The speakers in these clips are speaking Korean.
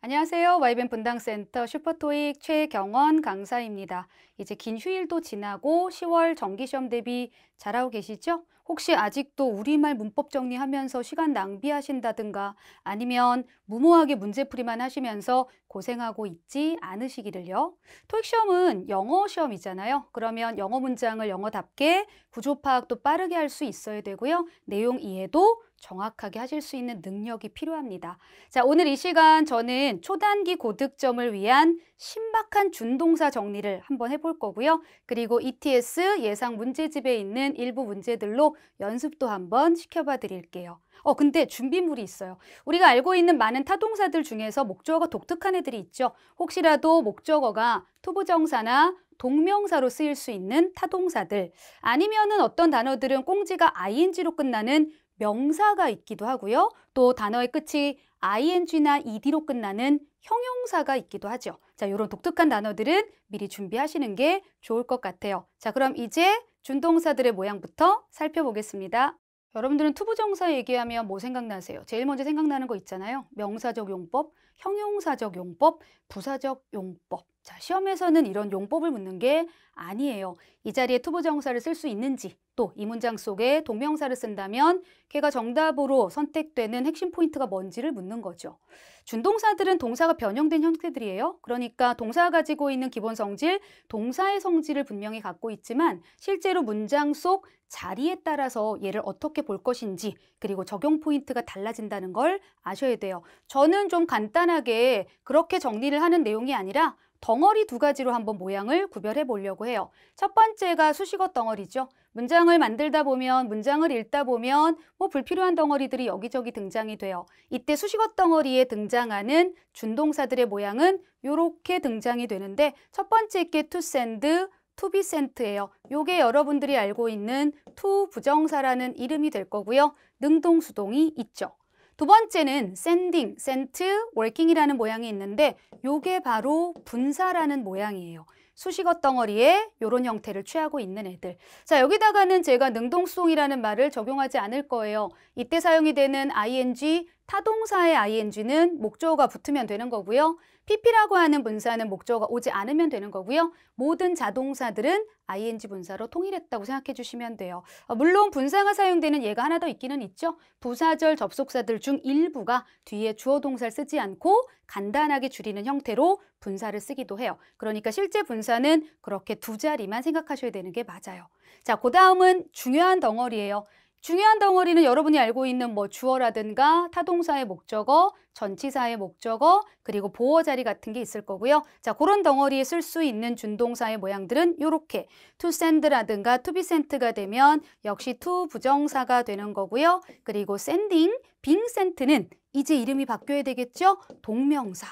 안녕하세요. 와이벤 분당센터 슈퍼토익 최경원 강사입니다. 이제 긴 휴일도 지나고 10월 정기시험 대비 잘하고 계시죠? 혹시 아직도 우리말 문법 정리하면서 시간 낭비하신다든가 아니면 무모하게 문제풀이만 하시면서 고생하고 있지 않으시기를요. 토익 시험은 영어 시험이잖아요. 그러면 영어 문장을 영어답게 구조 파악도 빠르게 할 수 있어야 되고요. 내용 이해도 정확하게 하실 수 있는 능력이 필요합니다. 자, 오늘 이 시간 저는 초단기 고득점을 위한 신박한 준동사 정리를 한번 해볼 거고요. 그리고 ETS 예상 문제집에 있는 일부 문제들로 연습도 한번 시켜봐 드릴게요. 근데 준비물이 있어요. 우리가 알고 있는 많은 타동사들 중에서 목적어가 독특한 애들이 있죠. 혹시라도 목적어가 투부정사나 동명사로 쓰일 수 있는 타동사들, 아니면은 어떤 단어들은 꽁지가 ing로 끝나는 명사가 있기도 하고요. 또 단어의 끝이 ing나 ed로 끝나는 형용사가 있기도 하죠. 자, 이런 독특한 단어들은 미리 준비하시는 게 좋을 것 같아요. 자, 그럼 이제 준동사들의 모양부터 살펴보겠습니다. 여러분들은 투부정사 얘기하면 뭐 생각나세요? 제일 먼저 생각나는 거 있잖아요. 명사적 용법, 형용사적 용법, 부사적 용법. 자, 시험에서는 이런 용법을 묻는 게 아니에요. 이 자리에 투부정사를 쓸 수 있는지, 또 이 문장 속에 동명사를 쓴다면 걔가 정답으로 선택되는 핵심 포인트가 뭔지를 묻는 거죠. 준동사들은 동사가 변형된 형태들이에요. 그러니까 동사가 가지고 있는 기본 성질, 동사의 성질을 분명히 갖고 있지만 실제로 문장 속 자리에 따라서 얘를 어떻게 볼 것인지, 그리고 적용 포인트가 달라진다는 걸 아셔야 돼요. 저는 좀 간단하게 그렇게 정리를 하는 내용이 아니라 덩어리 두 가지로 한번 모양을 구별해 보려고 해요. 첫 번째가 수식어 덩어리죠. 문장을 만들다 보면, 문장을 읽다 보면 불필요한 덩어리들이 여기저기 등장이 돼요. 이때 수식어 덩어리에 등장하는 준동사들의 모양은 이렇게 등장이 되는데, 첫 번째 게 to send, to be sent예요. 요게 여러분들이 알고 있는 to 부정사라는 이름이 될 거고요. 능동수동이 있죠. 두 번째는 sending, sent, working이라는 모양이 있는데 요게 바로 분사라는 모양이에요. 수식어 덩어리에 이런 형태를 취하고 있는 애들. 자, 여기다가는 제가 능동수동이라는 말을 적용하지 않을 거예요. 이때 사용이 되는 ing, 타동사의 ing는 목적어가 붙으면 되는 거고요. pp라고 하는 분사는 목적어가 오지 않으면 되는 거고요. 모든 자동사들은 ing 분사로 통일했다고 생각해 주시면 돼요. 물론 분사가 사용되는 예가 하나 더 있기는 있죠. 부사절 접속사들 중 일부가 뒤에 주어 동사를 쓰지 않고 간단하게 줄이는 형태로 분사를 쓰기도 해요. 그러니까 실제 분사는 그렇게 두 자리만 생각하셔야 되는 게 맞아요. 자, 그 다음은 중요한 덩어리예요. 중요한 덩어리는 여러분이 알고 있는 주어라든가 타동사의 목적어, 전치사의 목적어, 그리고 보어 자리 같은 게 있을 거고요. 자, 그런 덩어리에 쓸 수 있는 준동사의 모양들은 이렇게 to send라든가 to be sent가 되면 역시 to 부정사가 되는 거고요. 그리고 sending, being sent는 이제 이름이 바뀌어야 되겠죠? 동명사.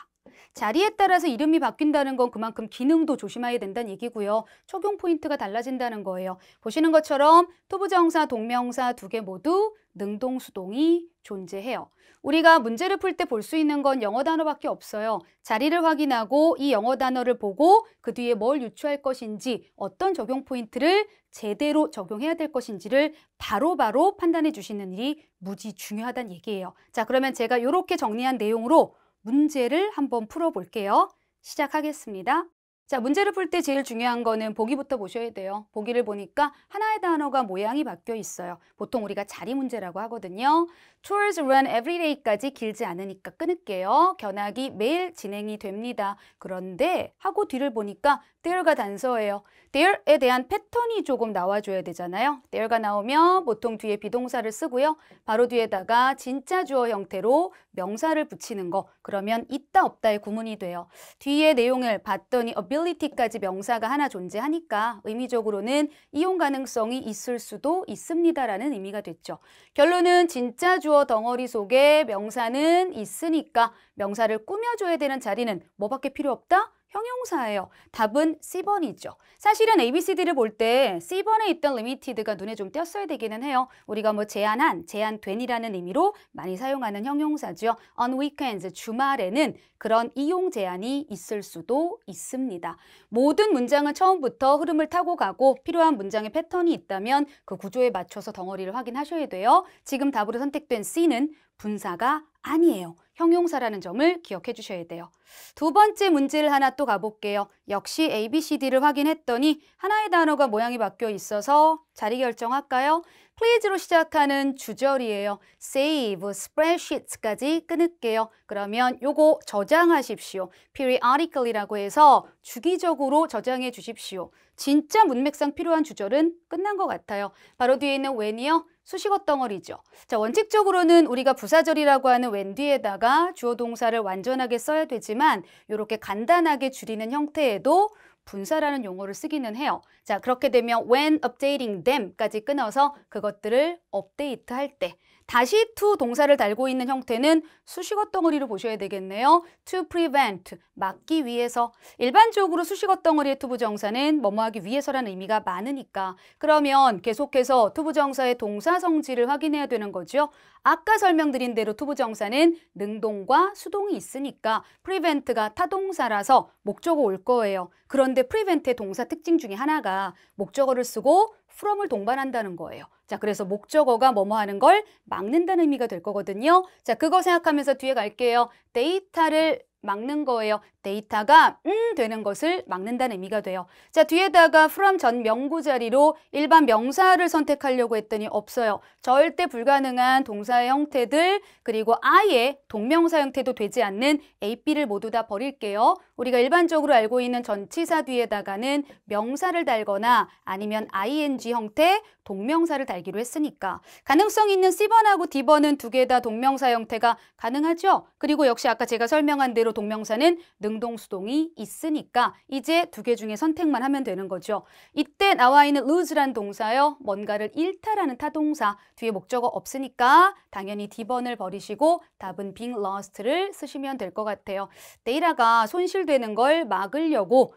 자리에 따라서 이름이 바뀐다는 건 그만큼 기능도 조심해야 된다는 얘기고요. 적용 포인트가 달라진다는 거예요. 보시는 것처럼 투부정사, 동명사 두 개 모두 능동수동이 존재해요. 우리가 문제를 풀 때 볼 수 있는 건 영어 단어밖에 없어요. 자리를 확인하고 이 영어 단어를 보고 그 뒤에 뭘 유추할 것인지, 어떤 적용 포인트를 제대로 적용해야 될 것인지를 바로바로 판단해 주시는 일이 무지 중요하다는 얘기예요. 자, 그러면 제가 이렇게 정리한 내용으로 문제를 한번 풀어볼게요. 시작하겠습니다. 자, 문제를 풀 때 제일 중요한 거는 보기부터 보셔야 돼요. 보기를 보니까 하나의 단어가 모양이 바뀌어 있어요. 보통 우리가 자리 문제라고 하거든요. Tours run every day까지 길지 않으니까 끊을게요. 견학이 매일 진행이 됩니다. 그런데 하고 뒤를 보니까 there가 단서예요. there에 대한 패턴이 조금 나와줘야 되잖아요. there가 나오면 보통 뒤에 비동사를 쓰고요. 바로 뒤에다가 진짜 주어 형태로 명사를 붙이는 거. 그러면 있다 없다의 구문이 돼요. 뒤에 내용을 봤더니 ability까지 명사가 하나 존재하니까 의미적으로는 이용 가능성이 있을 수도 있습니다라는 의미가 됐죠. 결론은 진짜 주어 덩어리 속에 명사는 있으니까 명사를 꾸며줘야 되는 자리는 뭐밖에 필요 없다? 형용사예요. 답은 C번이죠. 사실은 ABCD를 볼 때 C번에 있던 limited가 눈에 좀 띄었어야 되기는 해요. 우리가 제한한, 제한된이라는 의미로 많이 사용하는 형용사죠. On weekends, 주말에는 그런 이용 제한이 있을 수도 있습니다. 모든 문장은 처음부터 흐름을 타고 가고 필요한 문장의 패턴이 있다면 그 구조에 맞춰서 덩어리를 확인하셔야 돼요. 지금 답으로 선택된 C는 분사가 아니에요. 형용사라는 점을 기억해 주셔야 돼요. 두 번째 문제를 하나 또 가볼게요. 역시 ABCD를 확인했더니 하나의 단어가 모양이 바뀌어 있어서 자리 결정할까요? please로 시작하는 주절이에요. save, spreadsheets까지 끊을게요. 그러면 요거 저장하십시오. periodically라고 해서 주기적으로 저장해 주십시오. 진짜 문맥상 필요한 주절은 끝난 것 같아요. 바로 뒤에 있는 when이요. 수식어 덩어리죠. 자, 원칙적으로는 우리가 부사절이라고 하는 when 뒤에다가 주어 동사를 완전하게 써야 되지만 이렇게 간단하게 줄이는 형태에도 분사라는 용어를 쓰기는 해요. 자, 그렇게 되면 when updating them까지 끊어서 그것들을 업데이트할 때 다시 to 동사를 달고 있는 형태는 수식어 덩어리로 보셔야 되겠네요. to prevent, 막기 위해서. 일반적으로 수식어 덩어리의 to 부정사는 뭐뭐하기 위해서라는 의미가 많으니까 그러면 계속해서 to 부정사의 동사 성질을 확인해야 되는 거죠. 아까 설명드린 대로 to 부정사는 능동과 수동이 있으니까 prevent가 타동사라서 목적어 올 거예요. 그런데 prevent의 동사 특징 중에 하나가 목적어를 쓰고 from을 동반한다는 거예요. 자, 그래서 목적어가 뭐뭐 하는 걸 막는다는 의미가 될 거거든요. 자, 그거 생각하면서 뒤에 갈게요. 데이터를 막는 거예요. 데이터가 되는 것을 막는다는 의미가 돼요. 자, 뒤에다가 from 전 명구 자리로 일반 명사를 선택하려고 했더니 없어요. 절대 불가능한 동사의 형태들 그리고 아예 동명사 형태도 되지 않는 A, B를 모두 다 버릴게요. 우리가 일반적으로 알고 있는 전치사 뒤에다가는 명사를 달거나 아니면 ing 형태 동명사를 달기로 했으니까 가능성 있는 C번하고 D번은 두 개 다 동명사 형태가 가능하죠. 그리고 역시 아까 제가 설명한 대로 동명사는 능동수동이 있으니까 이제 두 개 중에 선택만 하면 되는 거죠. 이때 나와 있는 lose란 동사요. 뭔가를 잃다라는 타동사 뒤에 목적어 없으니까 당연히 D번을 버리시고 답은 being lost를 쓰시면 될 것 같아요. 데이터가 손실되는 걸 막으려고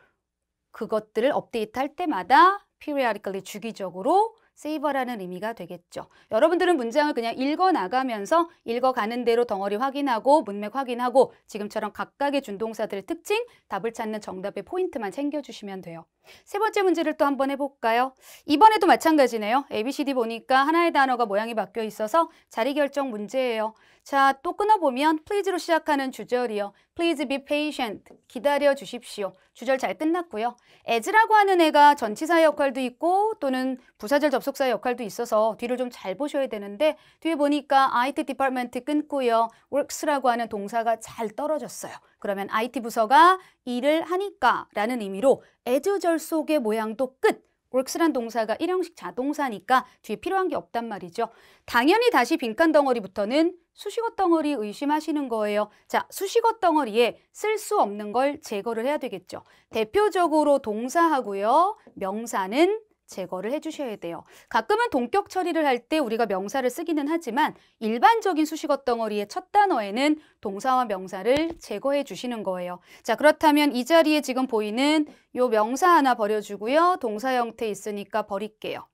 그것들을 업데이트할 때마다 periodically 주기적으로 save라는 의미가 되겠죠. 여러분들은 문장을 그냥 읽어나가면서 읽어가는 대로 덩어리 확인하고 문맥 확인하고 지금처럼 각각의 준동사들의 특징, 답을 찾는 정답의 포인트만 챙겨주시면 돼요. 세 번째 문제를 또 한번 해볼까요? 이번에도 마찬가지네요. ABCD 보니까 하나의 단어가 모양이 바뀌어 있어서 자리 결정 문제예요. 자, 또 끊어보면 please로 시작하는 주절이요. Please be patient. 기다려 주십시오. 주절 잘 끝났고요. as라고 하는 애가 전치사 역할도 있고 또는 부사절 접속사 역할도 있어서 뒤를 좀 잘 보셔야 되는데 뒤에 보니까 IT 디파트먼트 끊고요. works라고 하는 동사가 잘 떨어졌어요. 그러면 IT 부서가 일을 하니까 라는 의미로 as절 속의 모양도 끝. works란 동사가 일형식 자동사니까 뒤에 필요한 게 없단 말이죠. 당연히 다시 빈칸 덩어리부터는 수식어 덩어리 의심하시는 거예요. 자, 수식어 덩어리에 쓸 수 없는 걸 제거를 해야 되겠죠. 대표적으로 동사하고요. 명사는 제거를 해주셔야 돼요. 가끔은 동격 처리를 할 때 우리가 명사를 쓰기는 하지만 일반적인 수식어 덩어리의 첫 단어에는 동사와 명사를 제거해 주시는 거예요. 자, 그렇다면 이 자리에 지금 보이는 요 명사 하나 버려주고요. 동사 형태 있으니까 버릴게요.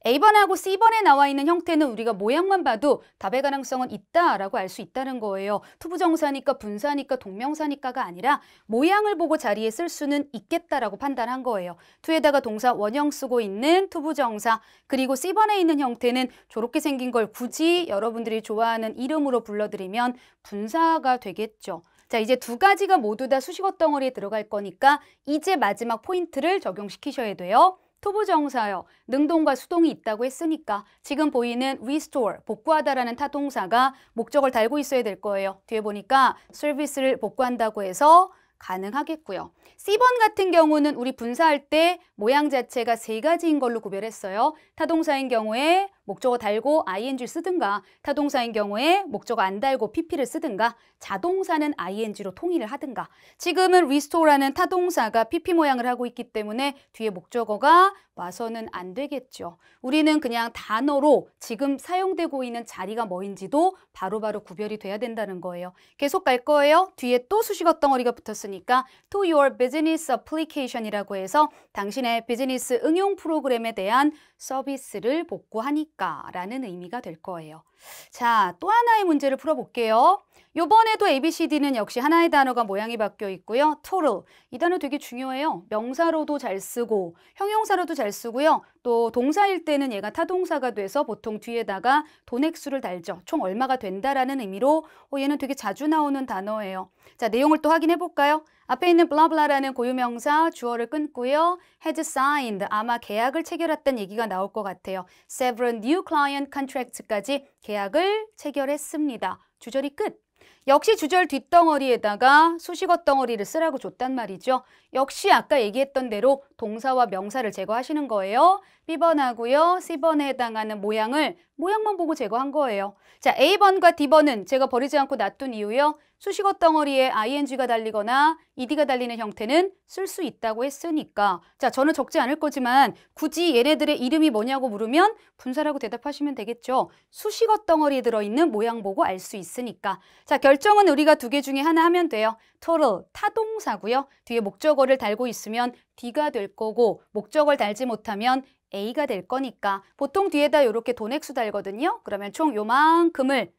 A번하고 C번에 나와 있는 형태는 우리가 모양만 봐도 답의 가능성은 있다라고 알 수 있다는 거예요. 투부정사니까 분사니까 동명사니까가 아니라 모양을 보고 자리에 쓸 수는 있겠다라고 판단한 거예요. 투에다가 동사 원형 쓰고 있는 투부정사 그리고 C번에 있는 형태는 저렇게 생긴 걸 굳이 여러분들이 좋아하는 이름으로 불러드리면 분사가 되겠죠. 자, 이제 두 가지가 모두 다 수식어 덩어리에 들어갈 거니까 이제 마지막 포인트를 적용시키셔야 돼요. 투부정사요. 능동과 수동이 있다고 했으니까 지금 보이는 restore, 복구하다라는 타동사가 목적을 달고 있어야 될 거예요. 뒤에 보니까 서비스를 복구한다고 해서 가능하겠고요. C번 같은 경우는 우리 분사할 때 모양 자체가 세 가지인 걸로 구별했어요. 타동사인 경우에 목적어 달고 ing 쓰든가 타동사인 경우에 목적어 안 달고 pp를 쓰든가 자동사는 ing로 통일을 하든가 지금은 restore라는 타동사가 pp 모양을 하고 있기 때문에 뒤에 목적어가 와서는 안 되겠죠. 우리는 그냥 단어로 지금 사용되고 있는 자리가 뭐인지도 바로바로 구별이 돼야 된다는 거예요. 계속 갈 거예요. 뒤에 또 수식어 덩어리가 붙었으니까 to your business application이라고 해서 당신의 비즈니스 응용 프로그램에 대한 서비스를 복구하니까 라는 의미가 될 거예요. 자, 또 하나의 문제를 풀어볼게요. 요번에도 ABCD는 역시 하나의 단어가 모양이 바뀌어 있고요. total. 이 단어 되게 중요해요. 명사로도 잘 쓰고 형용사로도 잘 쓰고요. 또 동사일 때는 얘가 타동사가 돼서 보통 뒤에다가 돈액수를 달죠. 총 얼마가 된다라는 의미로 얘는 되게 자주 나오는 단어예요. 자, 내용을 또 확인해 볼까요? 앞에 있는 블라블라라는 고유명사 주어를 끊고요. had signed, 아마 계약을 체결했던 얘기가 나올 것 같아요. several new client contracts까지 계약을 체결했습니다. 주절이 끝. 역시 주절 뒷덩어리에다가 수식어 덩어리를 쓰라고 줬단 말이죠. 역시 아까 얘기했던 대로 동사와 명사를 제거하시는 거예요. B번하고요. C번에 해당하는 모양만 보고 제거한 거예요. 자, A번과 D번은 제가 버리지 않고 놔둔 이유요. 수식어 덩어리에 ing가 달리거나 ed가 달리는 형태는 쓸 수 있다고 했으니까. 자, 저는 적지 않을 거지만 굳이 얘네들의 이름이 뭐냐고 물으면 분사라고 대답하시면 되겠죠. 수식어 덩어리에 들어있는 모양 보고 알 수 있으니까. 자, 결정은 우리가 두 개 중에 하나 하면 돼요. total, 타동사고요. 뒤에 목적어를 달고 있으면 D가 될 거고 목적어를 달지 못하면 A가 될 거니까 보통 뒤에다 이렇게 돈액수 달거든요. 그러면 총 요만큼을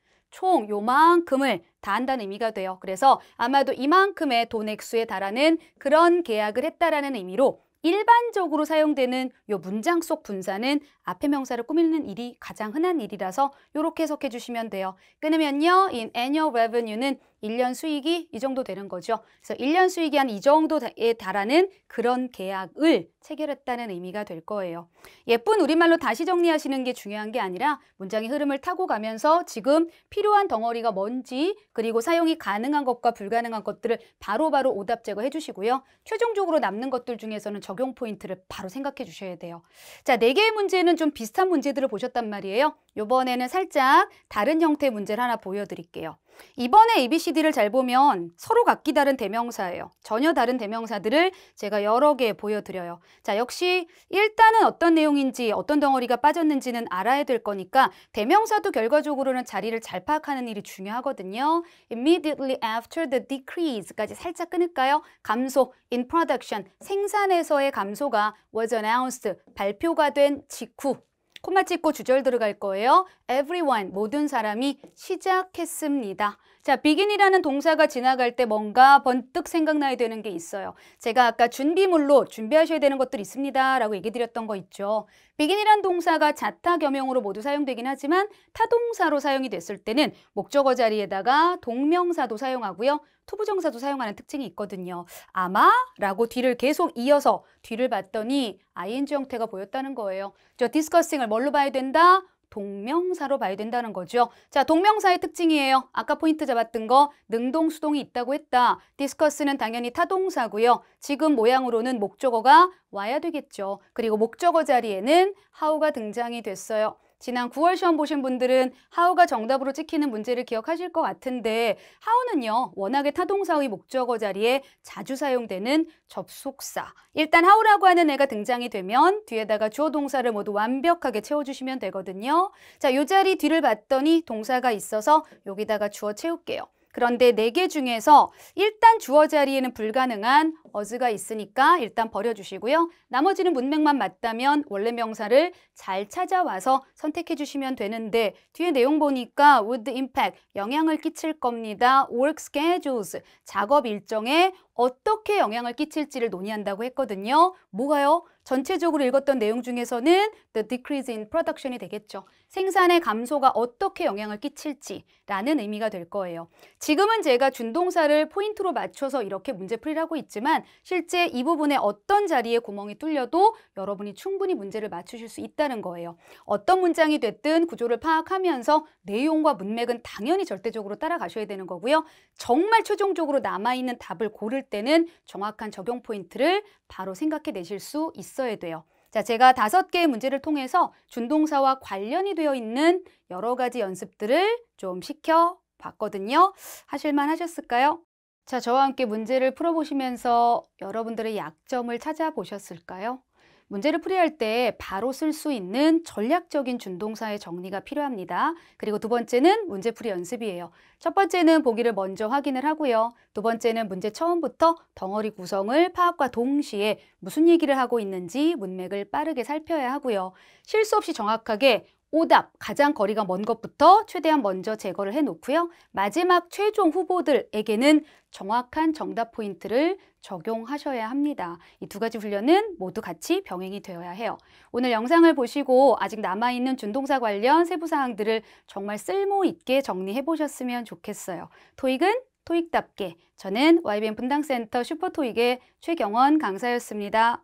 다 한다는 의미가 돼요. 그래서 아마도 이만큼의 돈액수에 달하는 그런 계약을 했다라는 의미로 일반적으로 사용되는 요 문장 속 분사는 앞에 명사를 꾸미는 일이 가장 흔한 일이라서 이렇게 해석해 주시면 돼요. 끊으면요. in annual revenue는 1년 수익이 이 정도 되는 거죠. 그래서 1년 수익이 한 이 정도에 달하는 그런 계약을 체결했다는 의미가 될 거예요. 예쁜 우리말로 다시 정리하시는 게 중요한 게 아니라 문장의 흐름을 타고 가면서 지금 필요한 덩어리가 뭔지 그리고 사용이 가능한 것과 불가능한 것들을 바로바로 오답 제거해 주시고요. 최종적으로 남는 것들 중에서는 적용 포인트를 바로 생각해 주셔야 돼요. 자, 4개의 문제는 좀 비슷한 문제들을 보셨단 말이에요. 이번에는 살짝 다른 형태의 문제를 하나 보여드릴게요. 이번에 ABCD를 잘 보면 서로 각기 다른 대명사예요. 전혀 다른 대명사들을 제가 여러 개 보여드려요. 자, 역시 일단은 어떤 내용인지 어떤 덩어리가 빠졌는지는 알아야 될 거니까 대명사도 결과적으로는 자리를 잘 파악하는 일이 중요하거든요. Immediately after the decrease까지 살짝 끊을까요? 감소, in production, 생산에서의 감소가 was announced, 발표가 된 직후. 콤마 찍고 주절 들어갈 거예요. Everyone, 모든 사람이 시작했습니다. 자, begin이라는 동사가 지나갈 때 뭔가 번뜩 생각나야 되는 게 있어요. 제가 아까 준비물로 준비하셔야 되는 것들이 있습니다 라고 얘기 드렸던 거 있죠. begin이라는 동사가 자타 겸용으로 모두 사용되긴 하지만 타동사로 사용이 됐을 때는 목적어 자리에다가 동명사도 사용하고요. 투부정사도 사용하는 특징이 있거든요. 아마 라고 뒤를 계속 이어서 뒤를 봤더니 ing 형태가 보였다는 거예요. 저 discussing을 뭘로 봐야 된다? 동명사로 봐야 된다는 거죠. 자, 동명사의 특징이에요. 아까 포인트 잡았던 거 능동, 수동이 있다고 했다. discuss는 당연히 타동사고요. 지금 모양으로는 목적어가 와야 되겠죠. 그리고 목적어 자리에는 how가 등장이 됐어요. 지난 9월 시험 보신 분들은 how가 정답으로 찍히는 문제를 기억하실 것 같은데 how는요. 워낙에 타동사의 목적어 자리에 자주 사용되는 접속사. 일단 how라고 하는 애가 등장이 되면 뒤에다가 주어 동사를 모두 완벽하게 채워주시면 되거든요. 자, 요 자리 뒤를 봤더니 동사가 있어서 여기다가 주어 채울게요. 그런데 4개 중에서 일단 주어 자리에는 불가능한 was가 있으니까 일단 버려주시고요. 나머지는 문맥만 맞다면 원래 명사를 잘 찾아와서 선택해 주시면 되는데 뒤에 내용 보니까 would impact, 영향을 끼칠 겁니다. work schedules, 작업 일정에 어떻게 영향을 끼칠지를 논의한다고 했거든요. 뭐가요? 전체적으로 읽었던 내용 중에서는 the decrease in production이 되겠죠. 생산의 감소가 어떻게 영향을 끼칠지라는 의미가 될 거예요. 지금은 제가 준동사를 포인트로 맞춰서 이렇게 문제풀이를 하고 있지만 실제 이 부분에 어떤 자리에 구멍이 뚫려도 여러분이 충분히 문제를 맞추실 수 있다는 거예요. 어떤 문장이 됐든 구조를 파악하면서 내용과 문맥은 당연히 절대적으로 따라가셔야 되는 거고요. 정말 최종적으로 남아있는 답을 고를 때는 정확한 적용 포인트를 바로 생각해 내실 수 있어야 돼요. 자, 제가 5개의 문제를 통해서 준동사와 관련이 되어 있는 여러 가지 연습들을 좀 시켜봤거든요. 하실만 하셨을까요? 자, 저와 함께 문제를 풀어보시면서 여러분들의 약점을 찾아보셨을까요? 문제를 풀이할 때 바로 쓸 수 있는 전략적인 준동사의 정리가 필요합니다. 그리고 두 번째는 문제풀이 연습이에요. 첫 번째는 보기를 먼저 확인을 하고요. 두 번째는 문제 처음부터 덩어리 구성을 파악과 동시에 무슨 얘기를 하고 있는지 문맥을 빠르게 살펴야 하고요. 실수 없이 정확하게 오답, 가장 거리가 먼 것부터 최대한 먼저 제거를 해 놓고요. 마지막 최종 후보들에게는 정확한 정답 포인트를 적용하셔야 합니다. 이 두 가지 훈련은 모두 같이 병행이 되어야 해요. 오늘 영상을 보시고 아직 남아있는 준동사 관련 세부 사항들을 정말 쓸모 있게 정리해 보셨으면 좋겠어요. 토익은 토익답게. 저는 YBN 분당센터 슈퍼토익의 최경원 강사였습니다.